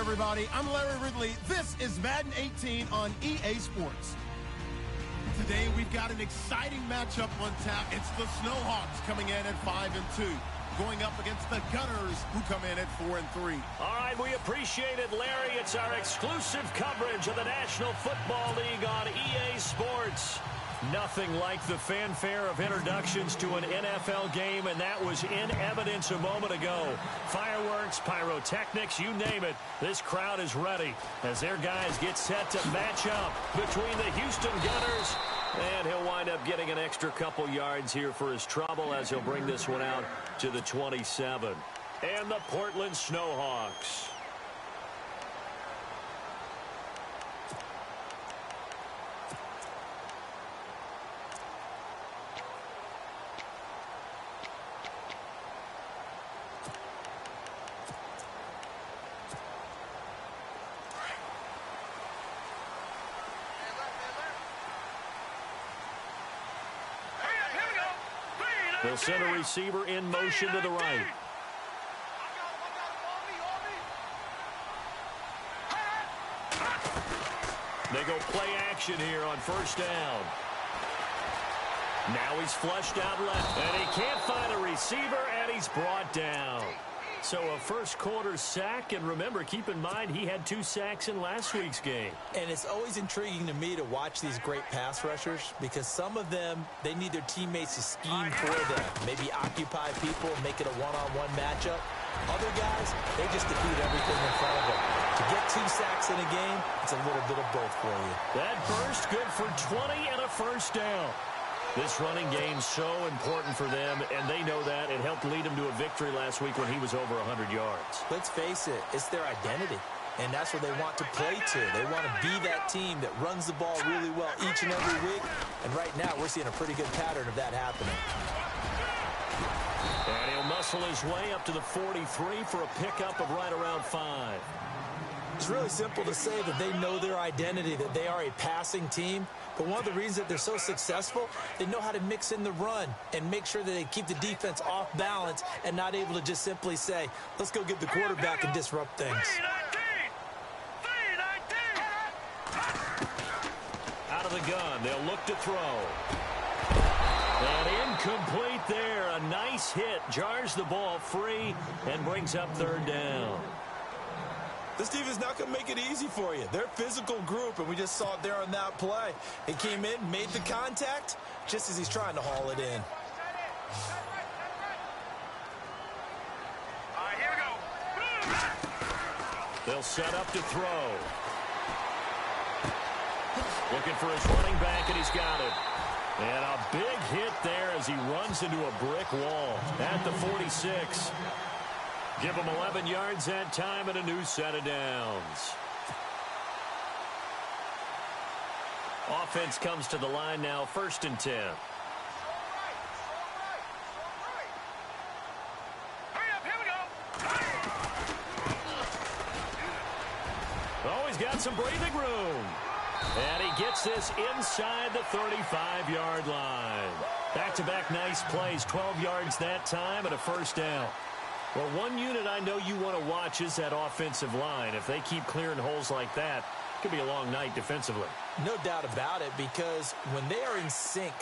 everybody. I'm Larry Ridley. This is Madden 18 on EA Sports. Today, we've got an exciting matchup on tap. It's the Snowhawks coming in at 5-2, going up against the Gunners, who come in at 4-3. All right, we appreciate it, Larry. It's our exclusive coverage of the National Football League on EA Sports. Nothing like the fanfare of introductions to an NFL game, and that was in evidence a moment ago. Fireworks, pyrotechnics, you name it. This crowd is ready as their guys get set to match up between the Houston Gunners, and he'll wind up getting an extra couple yards here for his trouble as he'll bring this one out to the 27. And the Portland Snowhawks. They'll send a receiver in motion to the right. They go play action here on first down. Now he's flushed out left, and he can't find a receiver, and he's brought down. So a first quarter sack, and remember, keep in mind, he had 2 sacks in last week's game. And it's always intriguing to me to watch these great pass rushers because some of them, they need their teammates to scheme for them, maybe occupy people, make it a one-on-one matchup. Other guys, they just defeat everything in front of them. To get 2 sacks in a game, it's a little bit of both for you. That burst good for 20 and a first down. This running game's so important for them, and they know that. It helped lead them to a victory last week when he was over 100 yards. Let's face it, it's their identity, and that's what they want to play to. They want to be that team that runs the ball really well each and every week, and right now we're seeing a pretty good pattern of that happening. And he'll muscle his way up to the 43 for a pickup of right around 5. It's really simple to say that they know their identity, that they are a passing team. But one of the reasons that they're so successful, they know how to mix in the run and make sure that they keep the defense off balance and not able to just simply say, let's go get the quarterback and disrupt things. Out of the gun, they'll look to throw. And incomplete there. A nice hit, jars the ball free and brings up third down. This team is not going to make it easy for you. They're a physical group, and we just saw it there on that play. He came in, made the contact, just as he's trying to haul it in. All right, here we go. They'll set up to throw. Looking for his running back, and he's got it. And a big hit there as he runs into a brick wall at the 46. Give him 11 yards that time and a new set of downs. Offense comes to the line now, 1st and 10. Oh, he's got some breathing room. And he gets this inside the 35-yard line. Back-to-back nice plays, 12 yards that time and a first down. Well, one unit I know you want to watch is that offensive line. If they keep clearing holes like that, it could be a long night defensively. No doubt about it, because when they are in sync,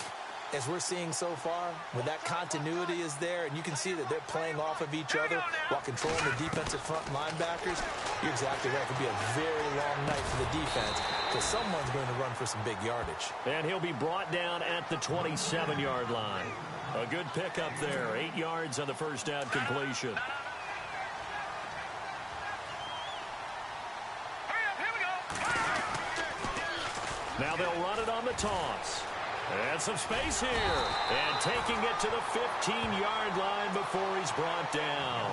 as we're seeing so far, when that continuity is there, and you can see that they're playing off of each other while controlling the defensive front linebackers, you're exactly right. It could be a very long night for the defense because someone's going to run for some big yardage. And he'll be brought down at the 27-yard line. A good pickup there, 8 yards on the first down completion. Now they'll run it on the toss. And some space here. And taking it to the 15-yard line before he's brought down.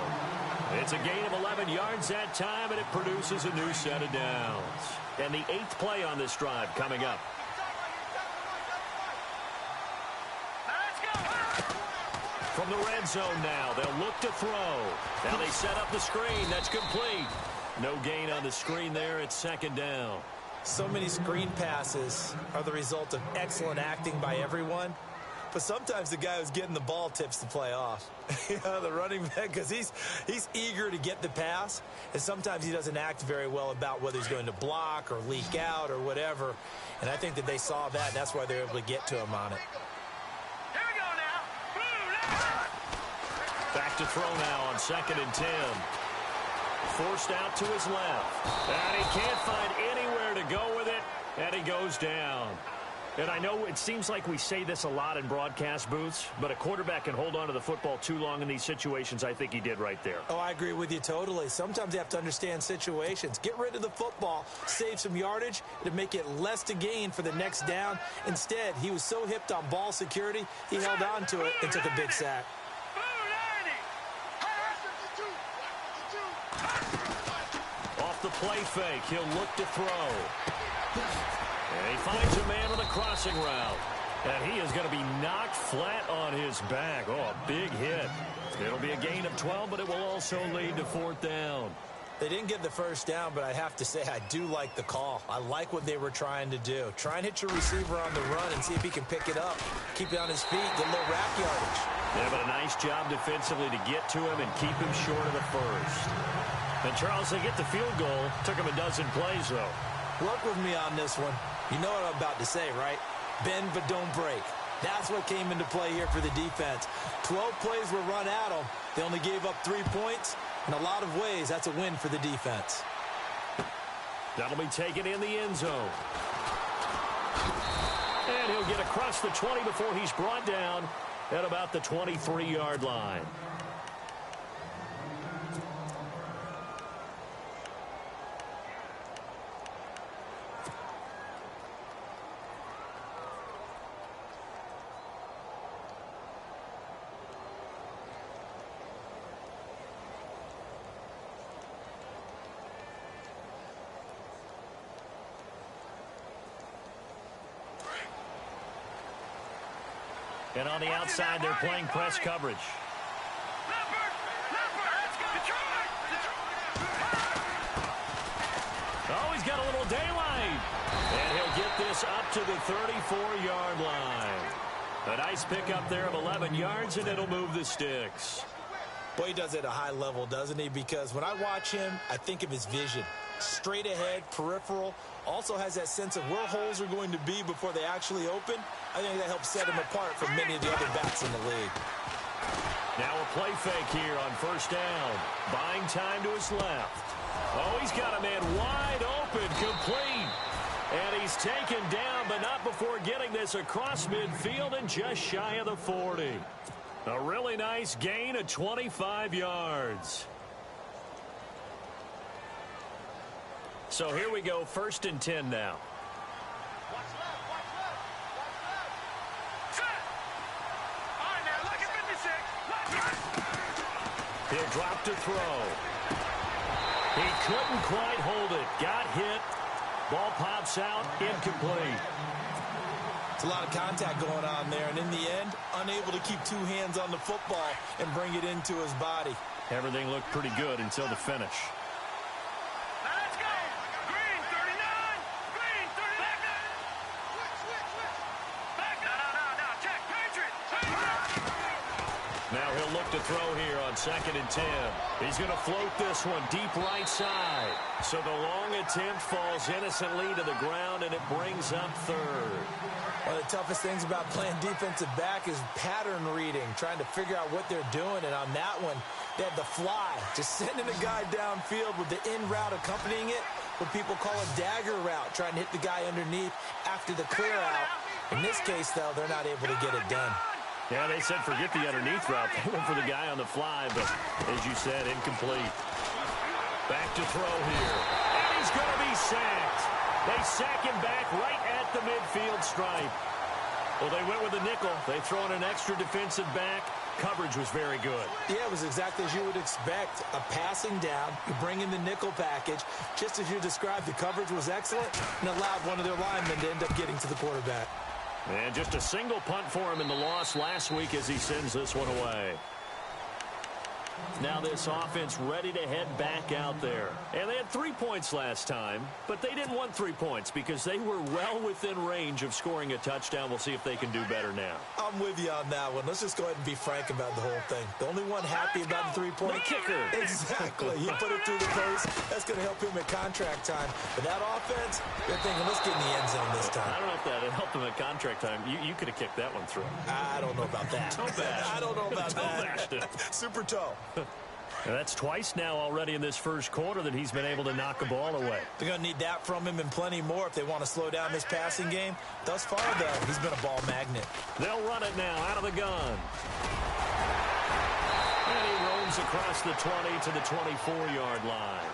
It's a gain of 11 yards that time, and it produces a new set of downs. And the 8th play on this drive coming up. From the red zone now, they'll look to throw. Now they set up the screen. That's complete. No gain on the screen there. It's 2nd down. So many screen passes are the result of excellent acting by everyone. but sometimes the guy who's getting the ball tips the play off. The running back, because he's eager to get the pass, and sometimes he doesn't act very well about whether he's going to block or leak out or whatever. And I think that they saw that, and that's why they're able to get to him on it. Here we go now. Back to throw now on 2nd and 10. Forced out to his left. And he can't find anywhere to go with it, and he goes down. And I know it seems like we say this a lot in broadcast booths, but a quarterback can hold on to the football too long in these situations. I think he did right there. Oh, I agree with you totally. Sometimes you have to understand situations. Get rid of the football, save some yardage to make it less to gain for the next down. Instead, he was so hipped on ball security, he held on to it and took a big sack. Off the play fake, he'll look to throw. And he finds a man on the crossing route. And he is going to be knocked flat on his back. Oh, a big hit. It'll be a gain of 12, but it will also lead to 4th down. They didn't get the first down, but I have to say I do like the call. I like what they were trying to do. Try and hit your receiver on the run and see if he can pick it up. Keep it on his feet, get a little rack yardage. Yeah, but a nice job defensively to get to him and keep him short of the first. And Charles, they get the field goal. Took him a dozen plays, though. Work with me on this one. You know what I'm about to say, right? Bend but don't break. That's what came into play here for the defense. 12 plays were run at them. They only gave up 3 points. In a lot of ways, that's a win for the defense. That'll be taken in the end zone. And he'll get across the 20 before he's brought down at about the 23-yard line. And on the outside, they're playing press coverage. Oh, he's got a little daylight. And he'll get this up to the 34-yard line. A nice pickup there of 11 yards, and it'll move the sticks. Boy, he does it at a high level, doesn't he? Because when I watch him, I think of his vision. Straight ahead, peripheral. Also has that sense of where holes are going to be before they actually open. I think that helps set him apart from many of the other backs in the league. Now a play fake here on 1st down. Buying time to his left. Oh, he's got a man wide open, complete. And he's taken down, but not before getting this across midfield and just shy of the 40. A really nice gain of 25 yards. So here we go, 1st and 10 now. He'll drop to throw. He couldn't quite hold it. Got hit. Ball pops out, incomplete. It's a lot of contact going on there, and in the end, unable to keep 2 hands on the football and bring it into his body. Everything looked pretty good until the finish. Let's go. Green 39. Green 39. Switch. Back. No. Check. Patriot. Now he'll look to throw here on 2nd and 10. He's going to float this one deep right side. So the long attempt falls innocently to the ground, and it brings up 3rd. One of the toughest things about playing defensive back is pattern reading, trying to figure out what they're doing. And on that one, they had the fly, just sending a guy downfield with the in route accompanying it, what people call a dagger route, trying to hit the guy underneath after the clear out. In this case, though, they're not able to get it done. Yeah, they said forget the underneath route. They went for the guy on the fly, but as you said, incomplete. Back to throw here. And he's going to be sacked. They sack him back right at the midfield stripe. Well, they went with the nickel. They throw in an extra defensive back. Coverage was very good. Yeah, it was exactly as you would expect. A passing down, you bring in the nickel package. Just as you described, the coverage was excellent and allowed one of their linemen to end up getting to the quarterback. And just a single punt for him in the loss last week as he sends this one away. Now this offense ready to head back out there. And they had 3 points last time, but they didn't want 3 points because they were well within range of scoring a touchdown. We'll see if they can do better now. I'm with you on that one. Let's just go ahead and be frank about the whole thing. The only one happy about the three-point kicker. Exactly. He put it through the post. That's going to help him at contract time. But that offense, they're thinking, let's get in the end zone this time. I don't know if that helped him at contract time. You could have kicked that one through. I don't know about that. Toe bash. I don't know about Toe that. bashed it. Super toe. And that's twice now already in this first quarter that he's been able to knock a ball away. They're going to need that from him and plenty more if they want to slow down this passing game. Thus far, though, he's been a ball magnet. They'll run it now out of the gun. And he roams across the 20 to the 24-yard line.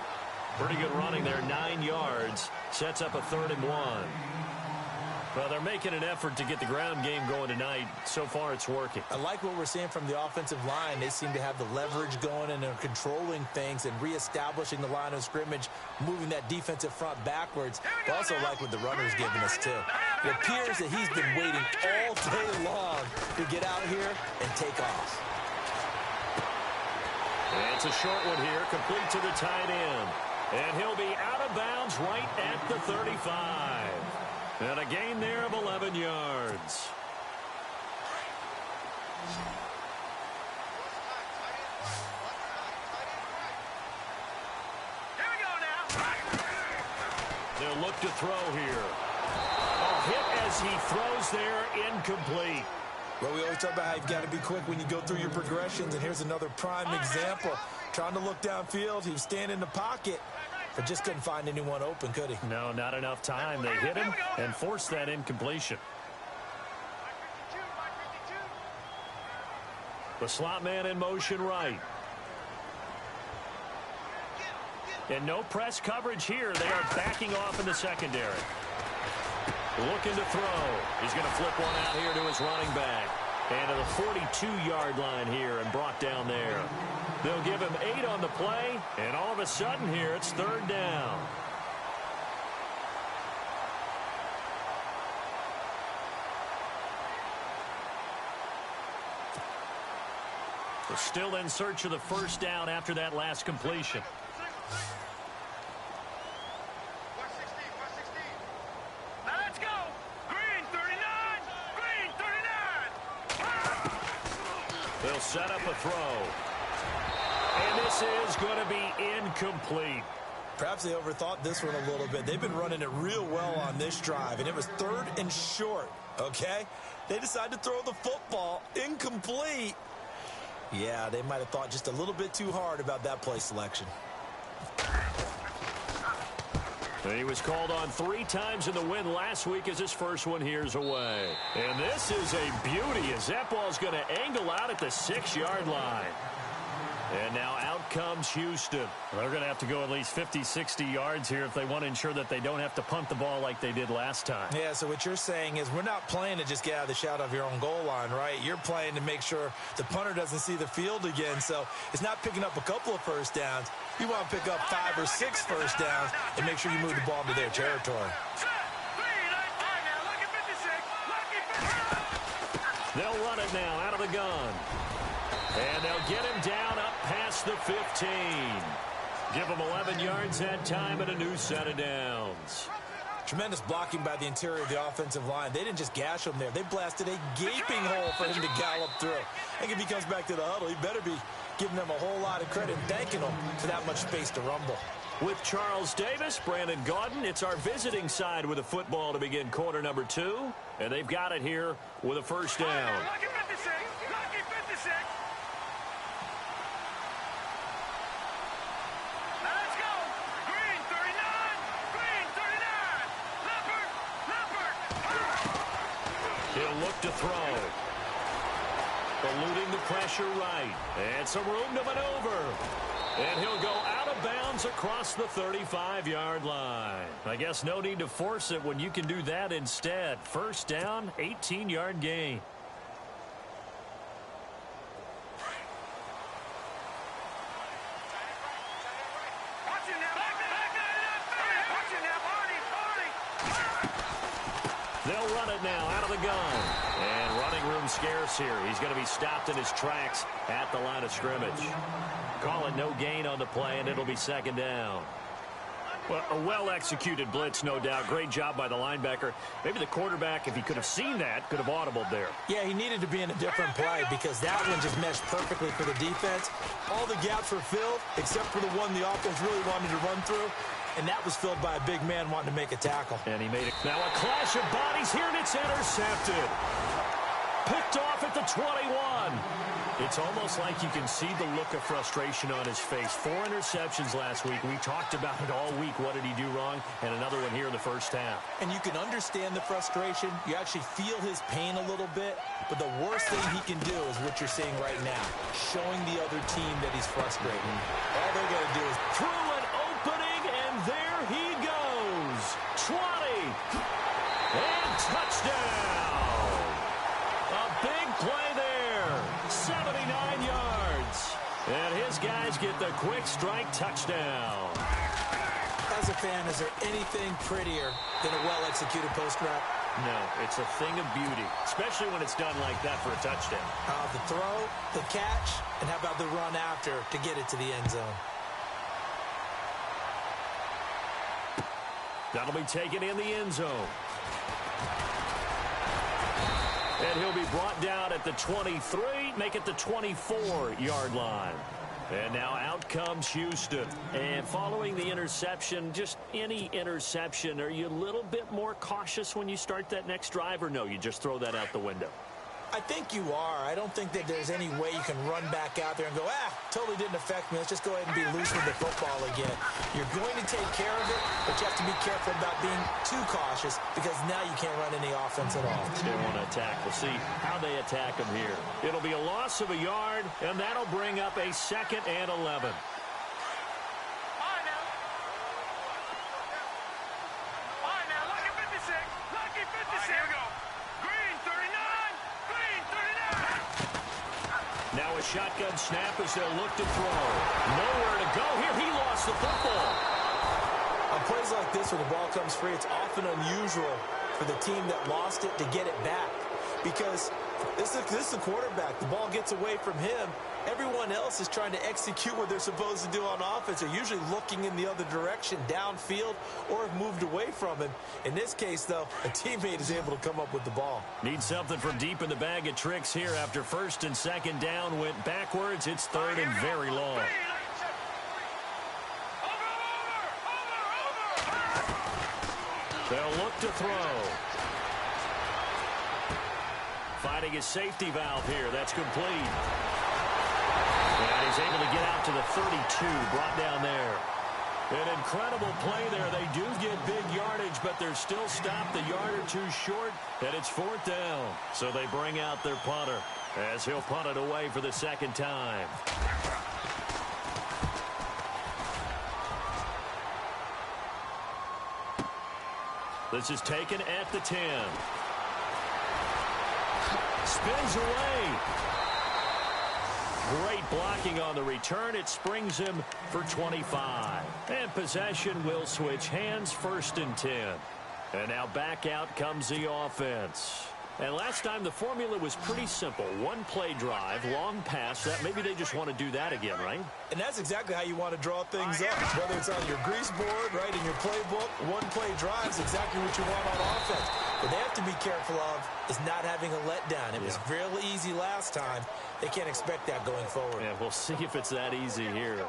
Pretty good running there, 9 yards. Sets up a 3rd and 1. Well, they're making an effort to get the ground game going tonight. So far, it's working. I like what we're seeing from the offensive line. They seem to have the leverage going and are controlling things and reestablishing the line of scrimmage, moving that defensive front backwards. I also like what the runner's giving us, too. It appears that he's been waiting all day long to get out here and take off. And it's a short one here, complete to the tight end. And he'll be out of bounds right at the 35. And a gain there of 11 yards. Here we go now. They'll look to throw here. A hit as he throws there, incomplete. Well, we always talk about how you've got to be quick when you go through your progressions, and here's another prime example. Trying to look downfield, he was standing in the pocket, but just couldn't find anyone open, could he? No, not enough time. They hit him and forced that incompletion. The slot man in motion right. And no press coverage here. They are backing off in the secondary. Looking to throw. He's going to flip one out here to his running back. And to the 42-yard line here and brought down there. They'll give him 8 on the play, and all of a sudden here it's 3rd down. They're still in search of the 1st down after that last completion. Now let's go. Green 39. Green 39. They'll set up a throw. And this is going to be incomplete. Perhaps they overthought this one a little bit. They've been running it real well on this drive, and it was 3rd and short, okay? They decided to throw the football incomplete. Yeah, they might have thought just a little bit too hard about that play selection. He was called on 3 times in the win last week as his first one here's away. And this is a beauty as that ball's going to angle out at the 6-yard line. And now out comes Houston. They're going to have to go at least 50, 60 yards here if they want to ensure that they don't have to punt the ball like they did last time. Yeah, so what you're saying is we're not playing to just get out of the shadow of your own goal line, right? You're playing to make sure the punter doesn't see the field again. So it's not picking up a couple of first downs. You want to pick up 5 or 6 first downs and make sure you move the ball into their territory. They'll run it now out of the gun. And they'll get him down up past the 15. Give him 11 yards that time and a new set of downs. Tremendous blocking by the interior of the offensive line. They didn't just gash him there. They blasted a gaping hole for him to gallop through. I think if he comes back to the huddle, he better be giving them a whole lot of credit and thanking them for that much space to rumble. With Charles Davis, Brandon Gaudin, it's our visiting side with a football to begin quarter number 2. And they've got it here with a 1st down. Lucky 56. Lucky 56. Let's go. Green 39. Green 39. Leopard. He'll look to throw. Eluding the pressure right. And some room to maneuver. And he'll go out of bounds across the 35-yard line. I guess no need to force it when you can do that instead. 1st down, 18-yard gain. They'll run it now out of the gun. And running room scarce here. He's going to be stopped in his tracks at the line of scrimmage. Call it no gain on the play, and it'll be second down. Well, a well-executed blitz, no doubt. Great job by the linebacker. Maybe the quarterback, if he could have seen that, could have audibled there. Yeah, he needed to be in a different play because that one just meshed perfectly for the defense. All the gaps were filled except for the one the offense really wanted to run through, and that was filled by a big man wanting to make a tackle. And he made it. Now a clash of bodies here, and it's intercepted. Picked off at the 21. It's almost like you can see the look of frustration on his face. 4 interceptions last week. We talked about it all week. What did he do wrong? And another one here in the first half. And you can understand the frustration. You actually feel his pain a little bit. But the worst thing he can do is what you're seeing right now, showing the other team that he's frustrated. All they're going to do is through an opening, and there he goes. 20. And touchdown. A big play there. 79 yards. And his guys get the quick strike touchdown. As a fan, is there anything prettier than a well-executed post route? No, it's a thing of beauty, especially when it's done like that for a touchdown. The throw, the catch, and how about the run after to get it to the end zone? That'll be taken in the end zone. And he'll be brought down at the 23, make it the 24-yard line. And now out comes Houston. And following the interception, just any interception, are you a little bit more cautious when you start that next drive, or no, you just throw that out the window? I think you are. I don't think that there's any way you can run back out there and go, totally didn't affect me. Let's just go ahead and be loose with the football again. You're going to take care of it, but you have to be careful about being too cautious because now you can't run any offense at all. They want to attack. We'll see how they attack them here. It'll be a loss of a yard, and that'll bring up a 2nd and 11. Now a shotgun snap as they'll look to throw. Nowhere to go here. He lost the football. On plays like this where the ball comes free, it's often unusual for the team that lost it to get it back. Because this is the quarterback. The ball gets away from him. Everyone else is trying to execute what they're supposed to do on offense. They're usually looking in the other direction, downfield, or have moved away from him. In this case, though, a teammate is able to come up with the ball. Need something from deep in the bag of tricks here. After 1st and 2nd down went backwards, it's 3rd and very long. They'll look to throw. Finding his safety valve here. That's complete. And he's able to get out to the 32, brought down there. An incredible play there. They do get big yardage, but they're still stopped a yard or two short, and it's 4th down. So they bring out their punter as he'll punt it away for the 2nd time. This is taken at the 10. Spins away. Great blocking on the return. It springs him for 25. And possession will switch hands, 1st and 10. And now back out comes the offense. And last time the formula was pretty simple. 1-play drive, long pass. That maybe they just want to do that again, right? And that's exactly how you want to draw things up. Whether it's on your grease board, right, in your playbook, 1-play drive is exactly what you want on offense. What they have to be careful of is not having a letdown. It was real easy last time. They can't expect that going forward. Yeah, we'll see if it's that easy here.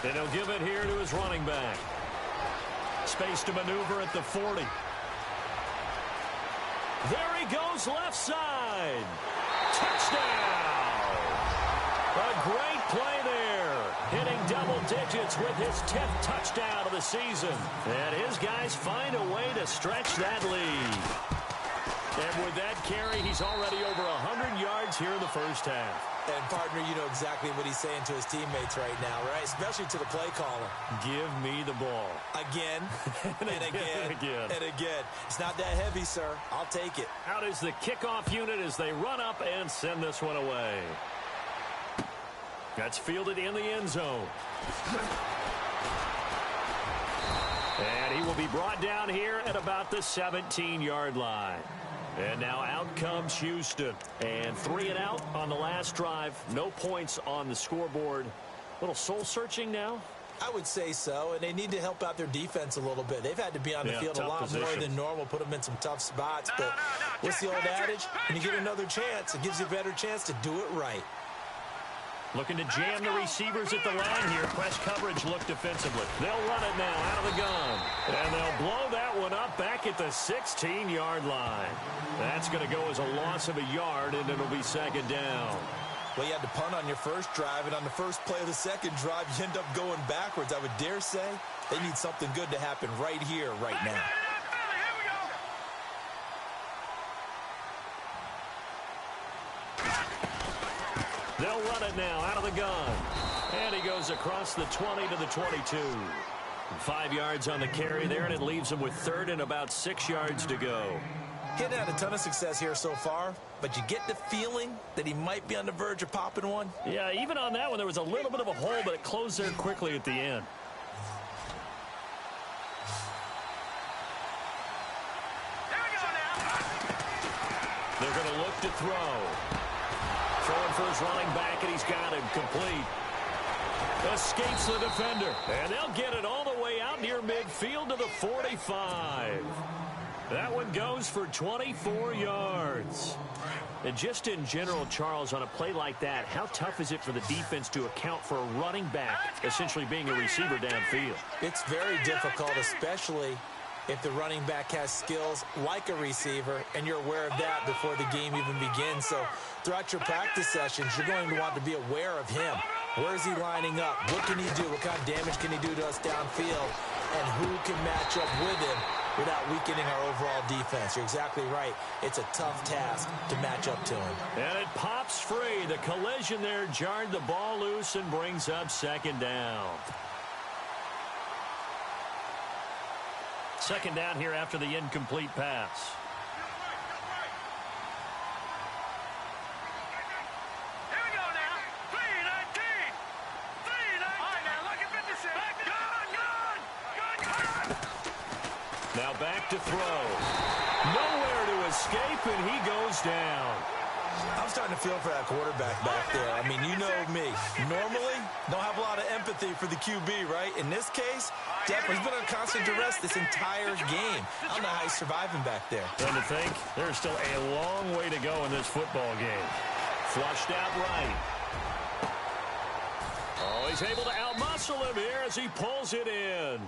And he'll give it here to his running back. Space to maneuver at the 40. There he goes, left side. Touchdown! A great play there. Hitting double digits with his 10th touchdown of the season. And his guys find a way to stretch that lead. And with that carry, he's already over 100 yards here in the first half. And, partner, you know exactly what he's saying to his teammates right now, right? Especially to the play caller. Give me the ball. Again, and again, and again. It's not that heavy, sir. I'll take it. Out is the kickoff unit as they run up and send this one away. That's fielded in the end zone. And he will be brought down here at about the 17-yard line. And now out comes Houston. And 3 and out on the last drive. No points on the scoreboard. A little soul-searching now? I would say so, and they need to help out their defense a little bit. They've had to be on the field a lot more than normal, put them in some tough spots. But what's the old adage? When you get another chance, it gives you a better chance to do it right. Looking to jam the receivers at the line here. Press coverage look defensively. They'll run it now out of the gun. And they'll blow that one up back at the 16-yard line. That's going to go as a loss of a yard, and it'll be second down. Well, you had to punt on your first drive, and on the first play of the second drive, you end up going backwards. I would dare say they need something good to happen right here, right now. They'll run it now out of the gun. And he goes across the 20 to the 22. 5 yards on the carry there, and it leaves him with third and about 6 yards to go. He hadn't had a ton of success here so far, but you get the feeling that he might be on the verge of popping one. Yeah, even on that one, there was a little bit of a hole, but it closed there quickly at the end. They're going to look to throw. Throwing for his running back, and he's got him complete. Escapes the defender, and they'll get it all the way out near midfield to the 45. That one goes for 24 yards. And just in general, Charles, on a play like that, how tough is it for the defense to account for a running back essentially being a receiver downfield? It's very difficult, especially if the running back has skills like a receiver, and you're aware of that before the game even begins. So throughout your practice sessions, you're going to want to be aware of him. Where is he lining up? What can he do? What kind of damage can he do to us downfield? And who can match up with him without weakening our overall defense? You're exactly right. It's a tough task to match up to him. And it pops free. The collision there jarred the ball loose and brings up second down. Second down here after the incomplete pass. Here we go now. 3-19. 3-19. All right, now look at 56. Gun. Now back to throw. Nowhere to escape, and he goes down. I'm starting to feel for that quarterback back there. I mean, you know me. Normally, don't have a lot of empathy for the QB, right? In this case, definitely, he's been under constant duress this entire game. I don't know how he's surviving back there. And to think, there's still a long way to go in this football game. Flushed out right. Oh, he's able to outmuscle him here as he pulls it in.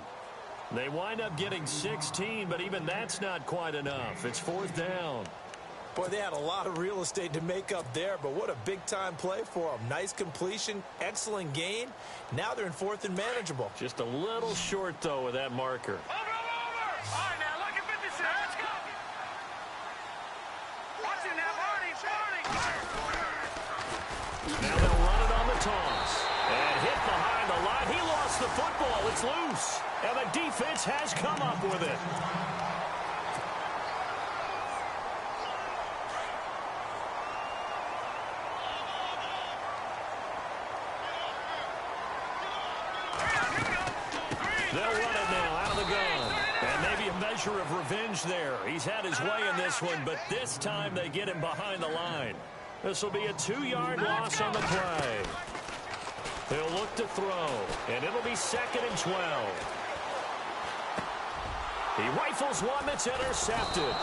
They wind up getting 16, but even that's not quite enough. It's fourth down. Boy, they had a lot of real estate to make up there, but what a big-time play for them. Nice completion, excellent gain. Now they're in fourth and manageable. Just a little short, though, with that marker. Over. All right, now look at 56. Let's go. Watch it now, Barney. Now they'll run it on the toss. And hit behind the line. He lost the football. It's loose. And the defense has come up with it. They'll run it now out of the gun. And maybe a measure of revenge there. He's had his way in this one, but this time they get him behind the line. This will be a 2-yard loss on the play. They'll look to throw, and it'll be second and 12. He rifles one that's intercepted.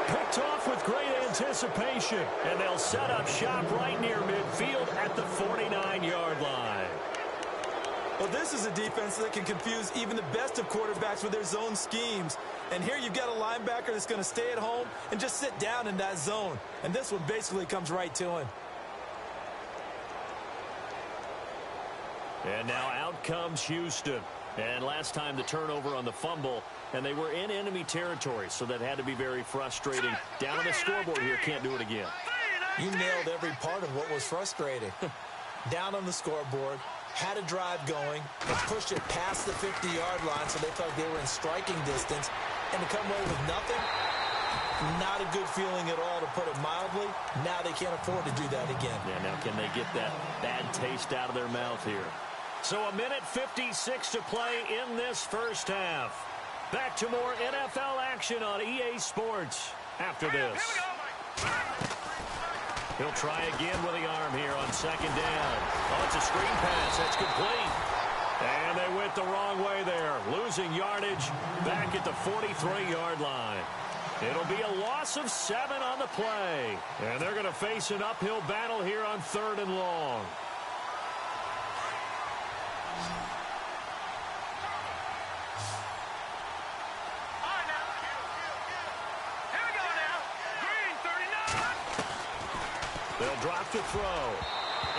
Picked off with great anticipation, and they'll set up shop right near midfield at the 49-yard line. Well, this is a defense that can confuse even the best of quarterbacks with their zone schemes. And here you've got a linebacker that's going to stay at home and just sit down in that zone. And this one basically comes right to him. And now out comes Houston. And last time the turnover on the fumble, and they were in enemy territory, so that had to be very frustrating. Down on the scoreboard here, can't do it again. You nailed every part of what was frustrating. Down on the scoreboard, had a drive going, but pushed it past the 50-yard line, so they felt they were in striking distance, and to come away with nothing, not a good feeling at all, to put it mildly. Now they can't afford to do that again. Yeah, now can they get that bad taste out of their mouth here? So a minute 56 to play in this first half. Back to more NFL action on EA Sports after this. He'll try again with the arm here on second down. Oh, it's a screen pass. That's complete. And they went the wrong way there, losing yardage back at the 43-yard line. It'll be a loss of 7 on the play. And they're going to face an uphill battle here on 3rd and long. They'll drop to throw.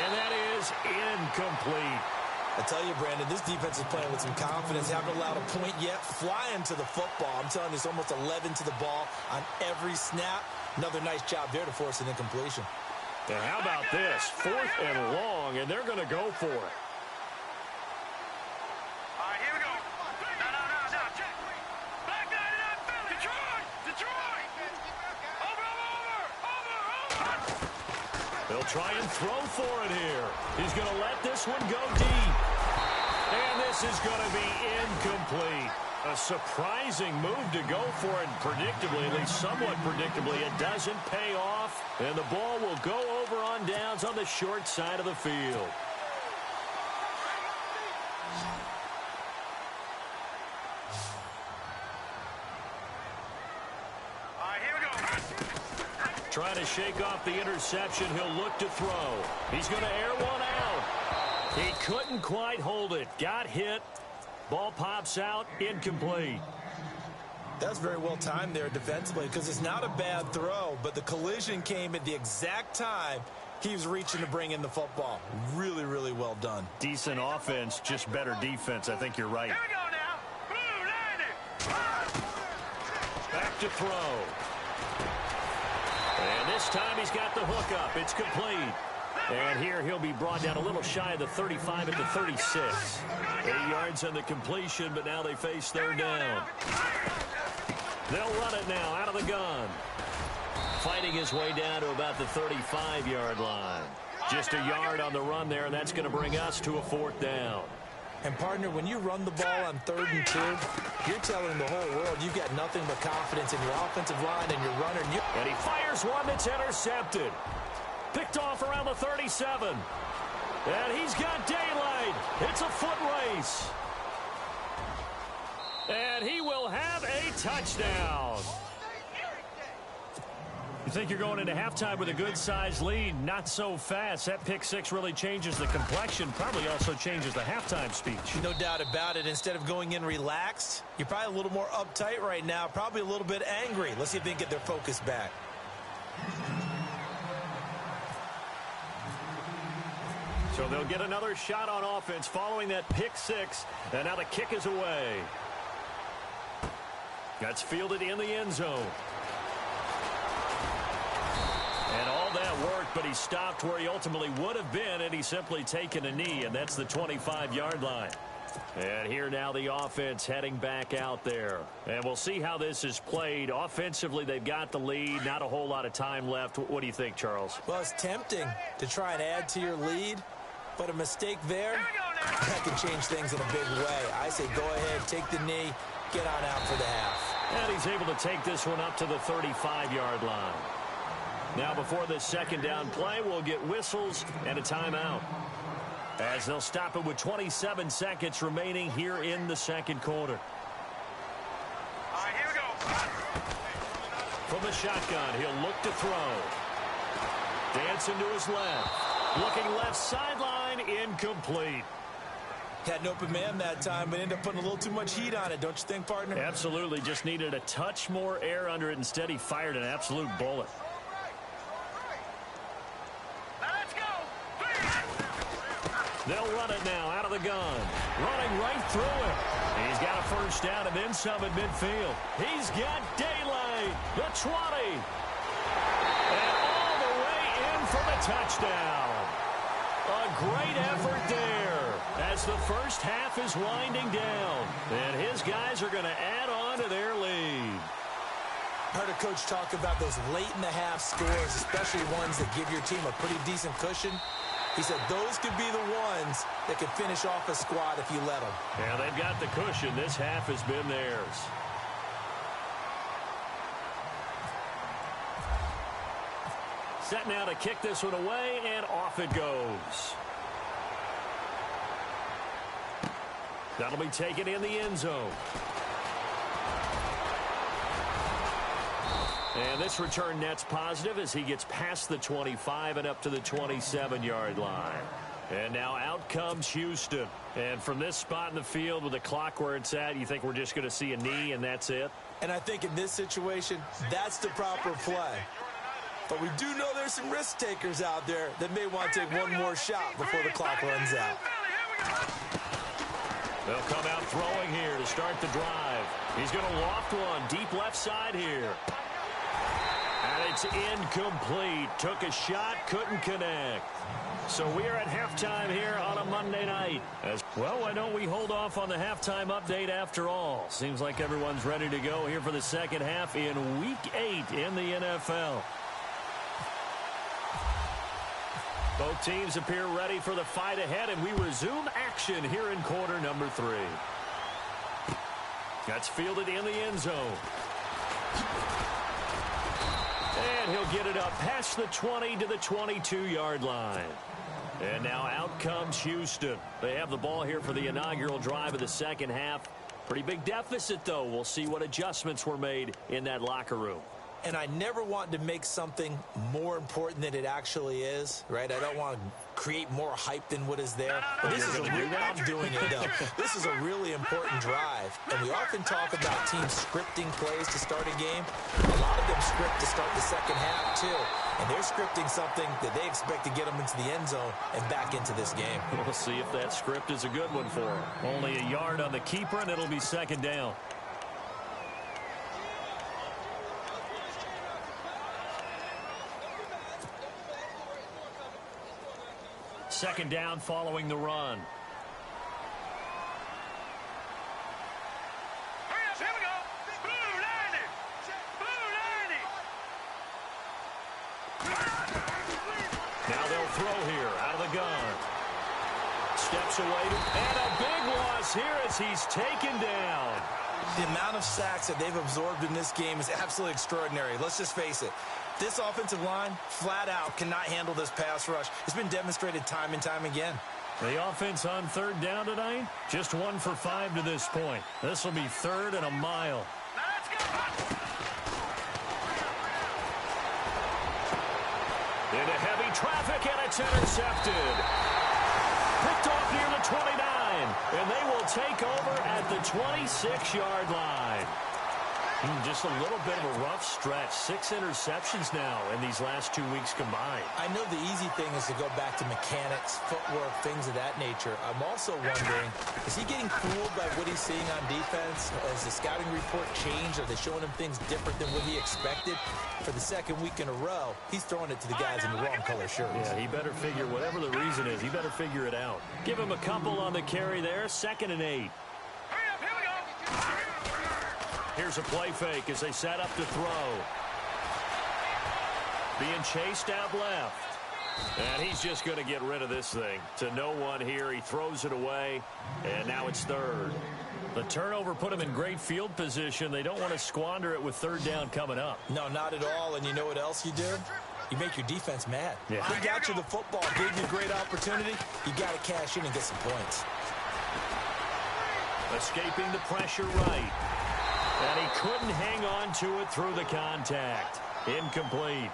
And that is incomplete. I tell you, Brandon, this defense is playing with some confidence. Haven't allowed a point yet. Flying to the football. I'm telling you, it's almost 11 to the ball on every snap. Another nice job there to force an incompletion. And how about this? 4th and long, and they're going to go for it. All right, here we go. No. Check. Back line it up. Detroit. Over. They'll try and throw for it here. He's going to let this one go deep. And this is going to be incomplete. A surprising move to go for it, and predictably, at least somewhat predictably, it doesn't pay off. And the ball will go over on downs on the short side of the field. All right, here we go. Trying to shake off the interception. He'll look to throw. He's going to air one out. He couldn't quite hold it. Got hit. Ball pops out. Incomplete. That's very well timed there defensively, because it's not a bad throw, but the collision came at the exact time he was reaching to bring in the football. Really, really well done. Decent offense, just better defense. I think you're right. Here we go now. Back to throw. And this time he's got the hook up. It's complete. And here he'll be brought down a little shy of the 35 at the 36. 8 yards on the completion, but now they face 3rd down. They'll run it now out of the gun. Fighting his way down to about the 35-yard line. Just a yard on the run there, and that's going to bring us to a 4th down. And, partner, when you run the ball on 3rd and 2, you're telling the whole world you've got nothing but confidence in your offensive line and your runner. And he fires one that's intercepted. Picked off around the 37. And he's got daylight. It's a foot race. And he will have a touchdown. You think you're going into halftime with a good-sized lead? Not so fast. That pick six really changes the complexion, probably also changes the halftime speech. No doubt about it. Instead of going in relaxed, you're probably a little more uptight right now, probably a little bit angry. Let's see if they can get their focus back. So they'll get another shot on offense following that pick six, and now the kick is away. That's fielded in the end zone. And all that worked, but he stopped where he ultimately would have been, and he's simply taken a knee, and that's the 25-yard line. And here now the offense heading back out there. And we'll see how this is played. Offensively, they've got the lead. Not a whole lot of time left. What do you think, Charles? Well, it's tempting to try and add to your lead, but a mistake there, that can change things in a big way. I say go ahead, take the knee, get on out for the half. And he's able to take this one up to the 35-yard line. Now before this second down play, we'll get whistles and a timeout, as they'll stop it with 27 seconds remaining here in the second quarter. All right, here we go. From the shotgun, he'll look to throw. Dancing to his left. Looking left sideline, incomplete. Had an open man that time, but ended up putting a little too much heat on it, don't you think, partner? Absolutely. Just needed a touch more air under it. Instead, he fired an absolute bullet. They'll run it now out of the gun. Running right through it. He's got a first down and then some at midfield. He's got daylight. The 20. And all the way in for the touchdown. A great effort there as the first half is winding down. And his guys are going to add on to their lead. Heard a coach talk about those late-in-the-half scores, especially ones that give your team a pretty decent cushion. He said those could be the ones that can finish off a squad if you let them. Yeah, they've got the cushion. This half has been theirs. Set now to kick this one away, and off it goes. That'll be taken in the end zone. And this return net's positive as he gets past the 25 and up to the 27-yard line. And now out comes Houston. And from this spot in the field with the clock where it's at, you think we're just going to see a knee and that's it? And I think in this situation, that's the proper play. But we do know there's some risk takers out there that may want to take one more shot before the clock runs out. They'll come out throwing here to start the drive. He's going to loft one deep left side here. And it's incomplete. Took a shot, couldn't connect. So we are at halftime here on a Monday night. Well, why don't we hold off on the halftime update after all? Seems like everyone's ready to go here for the second half in Week 8 in the NFL. Both teams appear ready for the fight ahead, and we resume action here in quarter number 3. That's fielded in the end zone. And he'll get it up past the 20 to the 22-yard line. And now out comes Houston. They have the ball here for the inaugural drive of the second half. Pretty big deficit, though. We'll see what adjustments were made in that locker room. And I never want to make something more important than it actually is, right? I don't want to create more hype than what is there. But this is I'm doing it, though. This is a really important drive. And we often talk about teams scripting plays to start a game. A lot of them script to start the second half, too. And they're scripting something that they expect to get them into the end zone and back into this game. We'll see if that script is a good one for them. Only a yard on the keeper, and it'll be second down. Second down following the run. Here we go. Blue 90. Blue 90. Now they'll throw here out of the gun. Steps away, and a big loss here as he's taken down. The amount of sacks that they've absorbed in this game is absolutely extraordinary. Let's just face it. This offensive line, flat out, cannot handle this pass rush. It's been demonstrated time and time again. The offense on third down tonight, just 1 for 5 to this point. This will be third and a mile. Let's go. Into heavy traffic, and it's intercepted. Picked off near the 29, and they will take over at the 26-yard line. Just a little bit of a rough stretch. 6 interceptions now in these last 2 weeks combined. I know the easy thing is to go back to mechanics, footwork, things of that nature. I'm also wondering, is he getting fooled by what he's seeing on defense? Has the scouting report changed? Are they showing him things different than what he expected? For the second week in a row, he's throwing it to the guys in the wrong color shirts. Yeah, he better figure, whatever the reason is, he better figure it out. Give him a couple on the carry there. 2nd and 8. Here's a play fake as they set up to throw. Being chased out left. And he's just going to get rid of this thing. To no one here. He throws it away. And now it's third. The turnover put him in great field position. They don't want to squander it with third down coming up. No, not at all. And you know what else you do? You make your defense mad. Yeah. They got you the football, gave you a great opportunity. You got to cash in and get some points. Escaping the pressure right. And he couldn't hang on to it through the contact. Incomplete.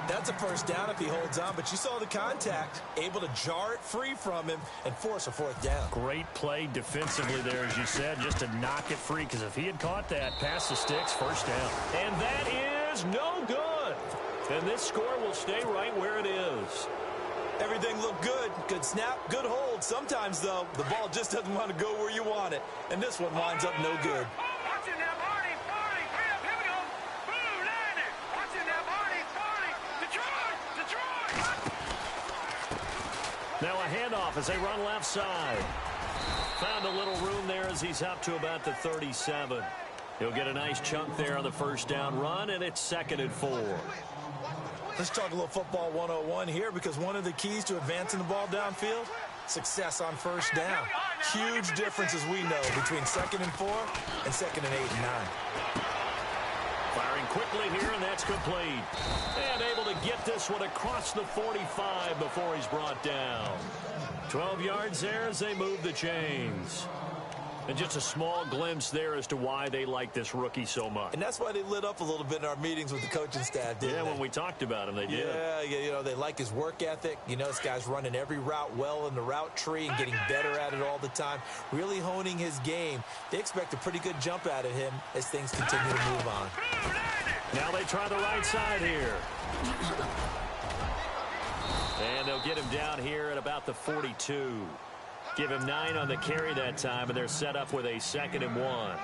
That's a first down if he holds on, but you saw the contact. Able to jar it free from him and force a 4th down. Great play defensively there, as you said, just to knock it free, because if he had caught that, past the sticks, first down. And that is no good. And this score will stay right where it is. Everything looked good. Good snap, good hold. Sometimes, though, the ball just doesn't want to go where you want it. And this one winds up no good. Watching that, Barney. Barney, hurry up, here we go. Blue, 90. Watching that, Barney. Barney. Detroit. Now a handoff as they run left side. Found a little room there as he's up to about the 37. He'll get a nice chunk there on the first down run, and it's 2nd and 4. Let's talk a little football 101 here, because one of the keys to advancing the ball downfield, success on first down. Huge difference, as we know, between 2nd and 4 and 2nd and 8 and 9. Firing quickly here, and that's complete. And able to get this one across the 45 before he's brought down. 12 yards there as they move the chains. And just a small glimpse there as to why they like this rookie so much. And that's why they lit up a little bit in our meetings with the coaching staff, didn't they? When we talked about him, they did. Yeah, they like his work ethic. You know, this guy's running every route well in the route tree and getting better at it all the time, really honing his game. They expect a pretty good jump out of him as things continue to move on. Now they try the right side here. And they'll get him down here at about the 42. Give him 9 on the carry that time, and they're set up with a 2nd and 1.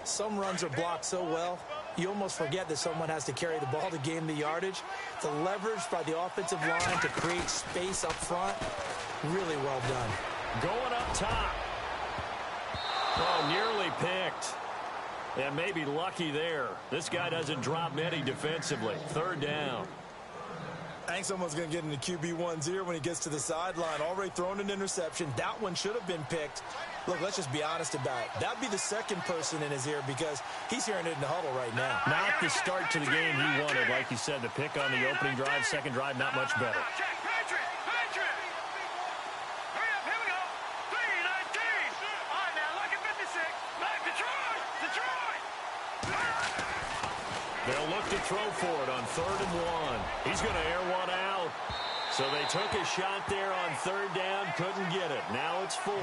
Some runs are blocked so well, you almost forget that someone has to carry the ball to gain the yardage. The leverage by the offensive line to create space up front, really well done. Going up top. Oh, nearly picked. And maybe lucky there. This guy doesn't drop many defensively. 3rd down. I think someone's going to get into QB1's ear when he gets to the sideline. Already thrown an interception. That one should have been picked. Look, let's just be honest about it. That'd be the second person in his ear because he's hearing it in the huddle right now. Not the start to the game he wanted. Like you said, the pick on the opening drive, second drive, not much better. They'll look to throw for it on 3rd and 1. He's going to air one out. So they took a shot there on 3rd down, couldn't get it. Now it's 4th.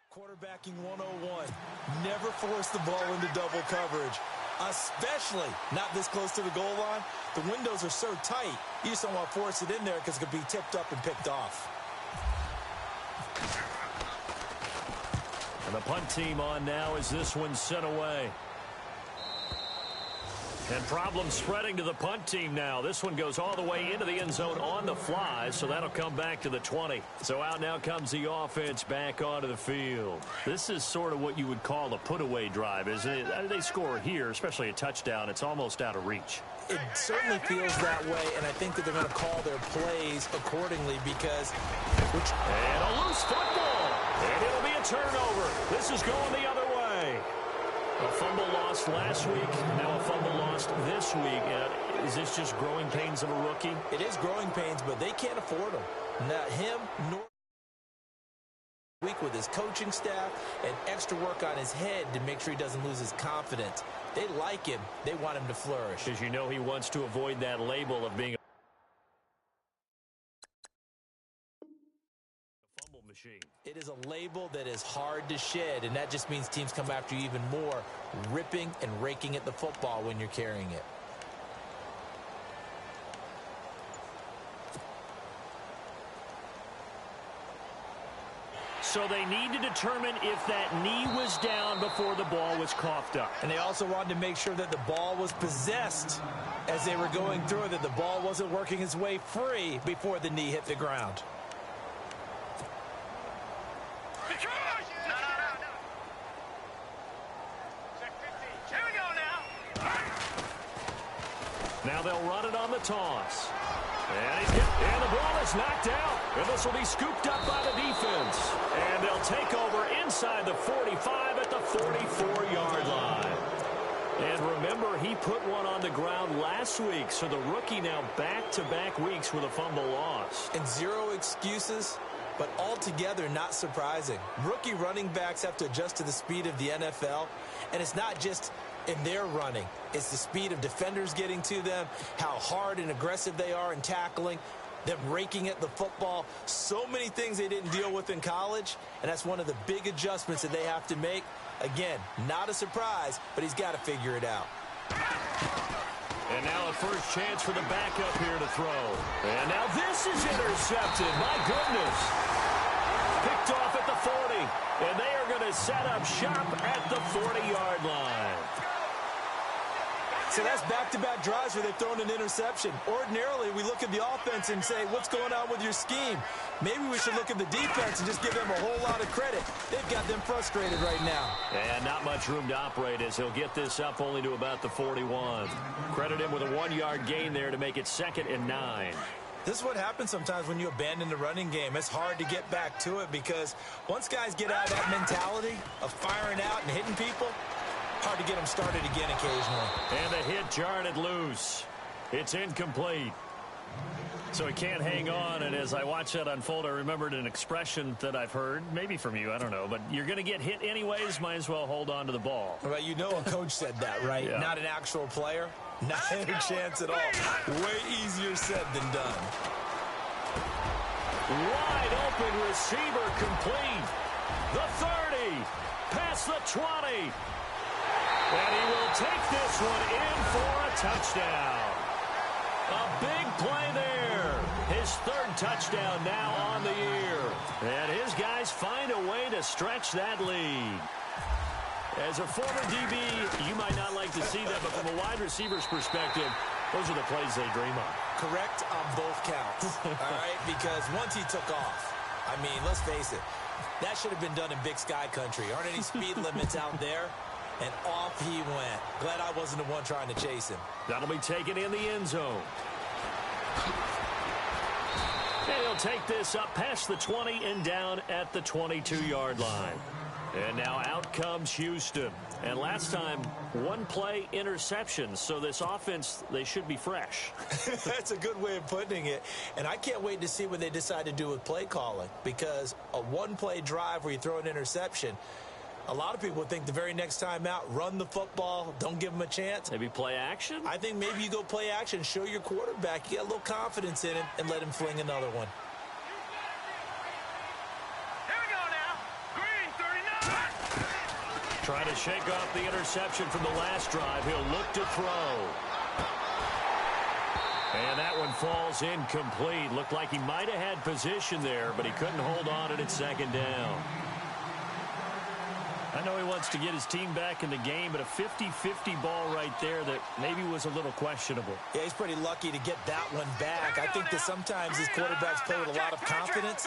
Quarterbacking 101. Never force the ball into double coverage. Especially not this close to the goal line. The windows are so tight, you just don't want to force it in there because it could be tipped up and picked off. And the punt team on now as this one's sent away. And problems spreading to the punt team now. This one goes all the way into the end zone on the fly, so that'll come back to the 20. So out now comes the offense back onto the field. This is sort of what you would call a put-away drive, isn't it? They score here, especially a touchdown. It's almost out of reach. It certainly feels that way, and I think that they're going to call their plays accordingly because... And a loose football. And it'll be a turnover. This is going the other way. A fumble lost last week, now a fumble lost this week. Is this just growing pains of a rookie? It is growing pains, but they can't afford them. Not him, nor week with his coaching staff and extra work on his head to make sure he doesn't lose his confidence. They like him. They want him to flourish. As you know, he wants to avoid that label of being a fumble machine. It is a label that is hard to shed, and that just means teams come after you even more, ripping and raking at the football when you're carrying it. So they need to determine if that knee was down before the ball was coughed up. And they also wanted to make sure that the ball was possessed as they were going through it, that the ball wasn't working its way free before the knee hit the ground. Now they'll run it on the toss. And the ball is knocked out. And this will be scooped up by the defense. And they'll take over inside the 45 at the 44-yard line. And remember, he put one on the ground last week. So the rookie now back-to-back weeks with a fumble loss. And zero excuses, but altogether not surprising. Rookie running backs have to adjust to the speed of the NFL. And it's not just in their running. It's the speed of defenders getting to them, how hard and aggressive they are in tackling. them raking at the football, so many things they didn't deal with in college, and that's one of the big adjustments that they have to make. Again, not a surprise, but he's got to figure it out. And now a first chance for the backup here to throw. And now this is intercepted. My goodness. Picked off at the 40. And they are going to set up shop at the 40-yard line. So that's back-to-back drives where they've thrown an interception. Ordinarily, we look at the offense and say, what's going on with your scheme? Maybe we should look at the defense and just give them a whole lot of credit. They've got them frustrated right now. And not much room to operate as he'll get this up only to about the 41. Credit him with a 1-yard gain there to make it 2nd and 9. This is what happens sometimes when you abandon the running game. It's hard to get back to it because once guys get out of that mentality of firing out and hitting people, hard to get them started again occasionally. And the hit jarred it loose. It's incomplete. So he can't hang on, and as I watch that unfold, I remembered an expression that I've heard, maybe from you, I don't know, but you're going to get hit anyways, might as well hold on to the ball. Well, you know a coach said that, right? Yeah. Not an actual player. Not any chance at all. Way easier said than done. Wide open receiver complete. The 30, past the 20. And he will take this one in for a touchdown. A big play there. His 3rd touchdown now on the year. And his guys find a way to stretch that lead. As a former DB, you might not like to see that, but from a wide receiver's perspective, those are the plays they dream of. Correct on both counts, all right? Because once he took off, I mean, let's face it, that should have been done in Big Sky country. Aren't any speed limits out there? And off he went. Glad I wasn't the one trying to chase him. That'll be taken in the end zone. And he'll take this up past the 20 and down at the 22-yard line. And now out comes Houston. And last time, 1 play interception. So this offense, they should be fresh. That's a good way of putting it. And I can't wait to see what they decide to do with play calling. Because a 1-play drive where you throw an interception, a lot of people would think the very next time out, run the football, don't give them a chance. Maybe play action? I think maybe you go play action, show your quarterback, you got a little confidence in him, and let him fling another one. Here we go now. Green 39. Trying to shake off the interception from the last drive. He'll look to throw. And that one falls incomplete. Looked like he might have had position there, but he couldn't hold on at it 2nd down. I know he wants to get his team back in the game, but a 50-50 ball right there that maybe was a little questionable. Yeah, he's pretty lucky to get that one back. I think that sometimes these quarterbacks play with a lot of confidence